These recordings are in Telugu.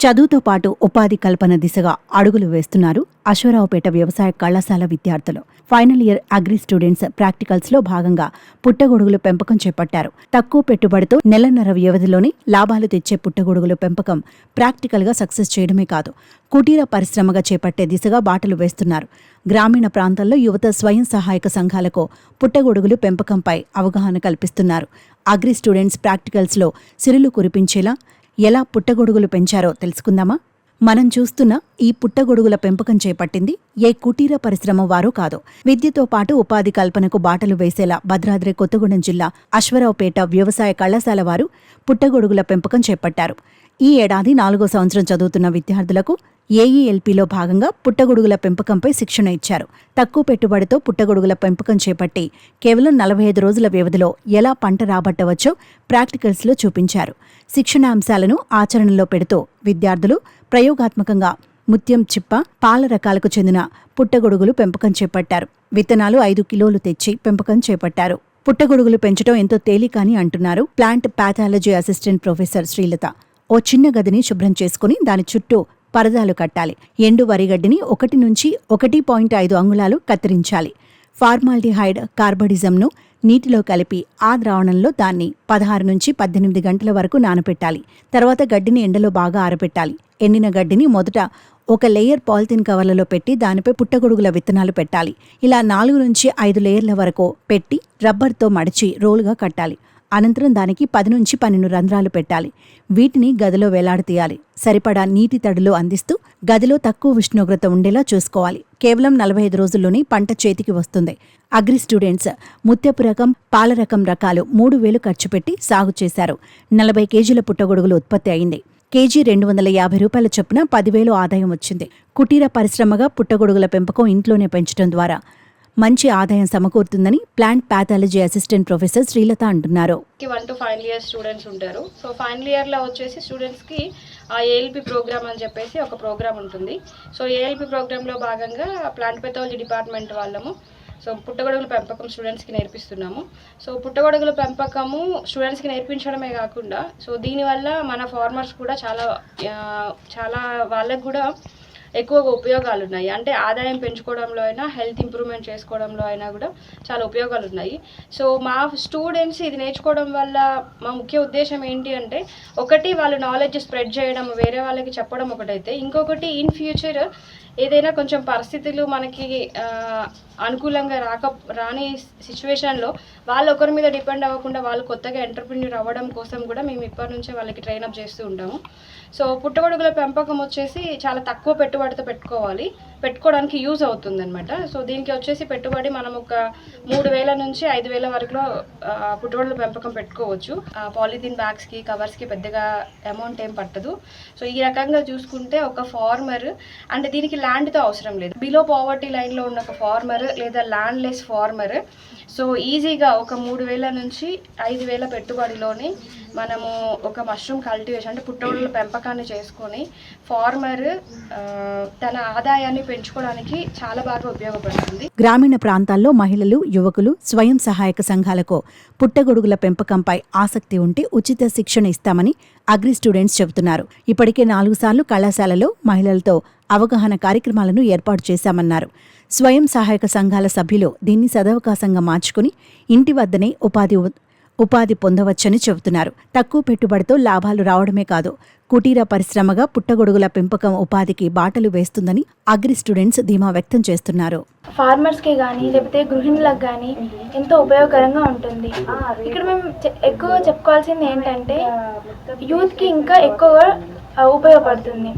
చదువుతో పాటు ఉపాధి కల్పన దిశగా అడుగులు వేస్తున్నారు అశ్వరావుపేట వ్యవసాయ కళాశాల విద్యార్థులు. Final year agri students practicals లో భాగంగా పుట్టగొడుగుల పెంపకం చేపట్టారు. తక్కువ పెట్టుబడితో నెలన్నర వ్యవధిలోనే లాభాలు తెచ్చే పుట్టగొడుగుల పెంపకం ప్రాక్టికల్ గా సక్సెస్ చేయడమే కాదు, కుటీర పరిశ్రమగా చేపట్టే దిశగా బాటలు వేస్తున్నారు. గ్రామీణ ప్రాంతాల్లో యువత స్వయం సహాయక సంఘాలకు పుట్టగొడుగులు పెంపకంపై అవగాహన కల్పిస్తున్నారు. అగ్రి స్టూడెంట్స్ ప్రాక్టికల్స్ లో సిరులు కురిపించేలా ఎలా పుట్టగొడుగులు పెంచారో తెలుసుకుందామా? మనం చూస్తున్న ఈ పుట్టగొడుగుల పెంపకం చేపట్టింది ఏ కుటీర పరిశ్రమ వారో కాదు. విద్యతో పాటు ఉపాధి కల్పనకు బాటలు వేసేలా భద్రాద్రి కొత్తగూడెం జిల్లా అశ్వరావుపేట వ్యవసాయ కళాశాల వారు పుట్టగొడుగుల పెంపకం చేపట్టారు. ఈ ఏడాది 4వ సంవత్సరం చదువుతున్న విద్యార్థులకు ఏఈఎల్పీలో భాగంగా పుట్టగొడుగుల పెంపకంపై శిక్షణ ఇచ్చారు. తక్కువ పెట్టుబడితో పుట్టగొడుగుల పెంపకం చేపట్టి కేవలం 45 రోజుల వ్యవధిలో ఎలా పంట రాబట్టవచ్చో ప్రాక్టికల్స్లో చూపించారు. శిక్షణాంశాలను ఆచరణలో పెడుతూ విద్యార్థులు ప్రయోగాత్మకంగా ముత్యం చిప్ప, పాల రకాలకు చెందిన పుట్టగొడుగులు పెంపకం చేపట్టారు. విత్తనాలు 5 కిలోలు తెచ్చి పెంపకం చేపట్టారు. పుట్టగొడుగులు పెంచడం ఎంతో తేలికని అంటున్నారు plant pathology assistant professor Srilatha. ఓ చిన్న గదిని శుభ్రం చేసుకుని దాని చుట్టూ పరదాలు కట్టాలి. ఎండు వరిగడ్డిని 1 నుంచి 1.5 అంగుళాలు కత్తిరించాలి. ఫార్మాల్డిహైడ్ కార్బడిజంను నీటిలో కలిపి ఆ ద్రావణంలో దాన్ని 16 నుంచి 18 గంటల వరకు నానపెట్టాలి. తర్వాత గడ్డిని ఎండలో బాగా ఆరబెట్టాలి. ఎండిన గడ్డిని మొదట ఒక లేయర్ పాలిథిన్ కవర్లలో పెట్టి దానిపై పుట్టగొడుగుల విత్తనాలు పెట్టాలి. ఇలా 4 నుంచి 5 లేయర్ల వరకు పెట్టి రబ్బర్తో మడిచి రోలుగా కట్టాలి. అనంతరం దానికి 10 నుంచి 12 రంధ్రాలు పెట్టాలి. వీటిని గదిలో వేలాడతీయాలి. సరిపడా నీటి తడులు అందిస్తూ గదిలో తక్కువ ఉష్ణోగ్రత ఉండేలా చూసుకోవాలి. కేవలం 45 రోజుల్లోనే పంట చేతికి వస్తుంది. అగ్రి స్టూడెంట్స్ ముత్యపు రకం, పాల రకం రకాలు 3000 ఖర్చు పెట్టి సాగు చేశారు. 40 కేజీల పుట్టగొడుగులు ఉత్పత్తి అయింది. కేజీ 250 రూపాయల చొప్పున 10,000 ఆదాయం వచ్చింది. కుటీర పరిశ్రమగా పుట్టగొడుగుల పెంపకం ఇంట్లోనే పెంచడం ద్వారా మంచి ఆదాయం సమకూరుతుందని plant pathology assistant professor Srilatha అంటున్నారు. 1 to 5 ఇయర్స్ స్టూడెంట్స్ ఉంటారు. సో ఫైనల్ ఇయర్లో వచ్చేసి స్టూడెంట్స్కి ఏఎల్పి ప్రోగ్రామ్ అని చెప్పేసి ఒక ప్రోగ్రామ్ ఉంటుంది. సో ఏఎల్పి ప్రోగ్రాంలో భాగంగా ప్లాంట్ పెథాలజీ డిపార్ట్మెంట్ వాళ్ళము సో పుట్టగొడుగుల పెంపకం స్టూడెంట్స్కి నేర్పిస్తున్నాము. సో పుట్టగొడుగుల పెంపకము స్టూడెంట్స్కి నేర్పించడమే కాకుండా సో దీనివల్ల మన ఫార్మర్స్ కూడా చాలా వాళ్ళకు కూడా ఎక్కువగా ఉపయోగాలు ఉన్నాయి. అంటే ఆదాయం పెంచుకోవడంలో అయినా, హెల్త్ ఇంప్రూవ్మెంట్ చేసుకోవడంలో అయినా కూడా చాలా ఉపయోగాలు ఉన్నాయి. సో మా స్టూడెంట్స్ ఇది నేర్చుకోవడం వల్ల మా ముఖ్య ఉద్దేశం ఏంటి అంటే, ఒకటి వాళ్ళు నాలెడ్జ్ స్ప్రెడ్ చేయడం, వేరే వాళ్ళకి చెప్పడం ఒకటైతే, ఇంకొకటి ఇన్ ఫ్యూచర్ ఏదైనా కొంచెం పరిస్థితులు మనకి అనుకూలంగా రాని సిచ్యువేషన్లో వాళ్ళు ఒకరి మీద డిపెండ్ అవ్వకుండా వాళ్ళు కొత్తగా ఎంటర్ప్రెన్యూర్ అవ్వడం కోసం కూడా మేము ఇప్పటి నుంచే వాళ్ళకి ట్రైనప్ చేస్తూ ఉంటాము. సో పుట్టగొడుగుల పెంపకం వచ్చేసి చాలా తక్కువ పెట్టుబడితో పెట్టుకోవడానికి యూజ్ అవుతుంది అనమాట. సో దీనికి వచ్చేసి పెట్టుబడి మనం ఒక 3,000 నుంచి 5,000 వరకులో పుట్టగొడుగుల పెంపకం పెట్టుకోవచ్చు. పాలిథిన్ బ్యాగ్స్కి, కవర్స్కి పెద్దగా అమౌంట్ ఏం పట్టదు. సో ఈ రకంగా చూసుకుంటే ఒక ఫార్మర్ అంటే దీనికి ల్యాండ్తో అవసరం లేదు. బిలో పావర్టీ లైన్లో ఉన్న ఒక ఫార్మర్ లేదా ల్యాండ్లెస్ ఫార్మర్ సో ఈజీగా ఒక 3,000 నుంచి 5,000 పెట్టుబడిలోనే మనము ఒక మష్రూమ్ కల్టివేషన్ అంటే పుట్టగొడుగుల పెంపకాన్ని చేసుకొని ఫార్మర్ తన ఆదాయాన్ని పెంచుకోవడానికి చాలా బాగా ఉపయోగపడుతుంది. గ్రామీణ ప్రాంతాల్లో మహిళలు, యువకులు స్వయం సహాయక సంఘాలకు పుట్టగొడుగుల పెంపకంపై ఆసక్తి ఉంటే ఉచిత శిక్షణ ఇస్తామని అగ్రి స్టూడెంట్స్ చెబుతున్నారు. ఇప్పటికే 4 సార్లు కళాశాలలో మహిళలతో అవగాహన కార్యక్రమాలను ఏర్పాటు చేశామన్నారు. స్వయం సహాయక సంఘాల సభ్యులు దీన్ని సదవకాశంగా మార్చుకుని ఇంటి వద్దనే ఉపాధి పొందవచ్చని చెబుతున్నారు. తక్కువ పెట్టుబడితో లాభాలు రావడమే కాదు, కుటీర పరిశ్రమగా పుట్టగొడుగుల పెంపకం ఉపాధికి బాటలు వేస్తుందని అగ్రి స్టూడెంట్స్ ధీమా వ్యక్తం చేస్తున్నారు. ఫార్మర్స్కి కానీ లేకపోతే గృహిణులకు కానీ ఎంతో ఉపయోగకరంగా ఉంటుంది. ఇక్కడ మేము ఎక్కువగా చెప్పుకోవాల్సింది ఏంటంటే యూత్కి ఇంకా ఎక్కువగా ఉపయోగపడుతుంది.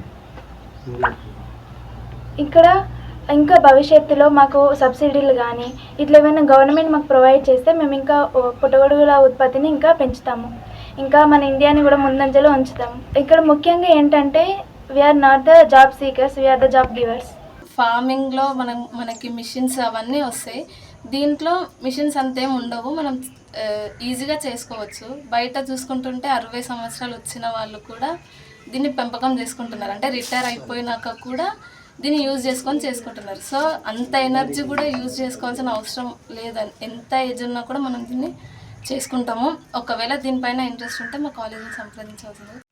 ఇక్కడ ఇంకా భవిష్యత్తులో మాకు సబ్సిడీలు కానీ ఇట్లా ఏమైనా గవర్నమెంట్ మాకు ప్రొవైడ్ చేస్తే మేము ఇంకా పుట్టగొడుగుల ఉత్పత్తిని ఇంకా పెంచుతాము. ఇంకా మన ఇండియాని కూడా ముందంజలో ఉంచుతాము. ఇక్కడ ముఖ్యంగా ఏంటంటే we are not the job seekers, we are the job givers. ఫార్మింగ్లో మనకి మిషన్స్ అవన్నీ వస్తాయి. దీంట్లో మిషన్స్ అంతేం ఉండవు, మనం ఈజీగా చేసుకోవచ్చు. బయట చూసుకుంటుంటే 60 సంవత్సరాలు వచ్చిన వాళ్ళు కూడా దీన్ని పెంపకం చేసుకుంటున్నారు. అంటే రిటైర్ అయిపోయినాక కూడా దీన్ని యూజ్ చేసుకుంటున్నారు. సో అంత ఎనర్జీ కూడా యూజ్ చేసుకోవాల్సిన అవసరం లేదని, ఎంత ఏజ్ ఉన్నా కూడా మనం దీన్ని చేసుకుంటాము. ఒకవేళ దీనిపైన ఇంట్రెస్ట్ ఉంటే మా కాలేజీని సంప్రదించవలసిందిగా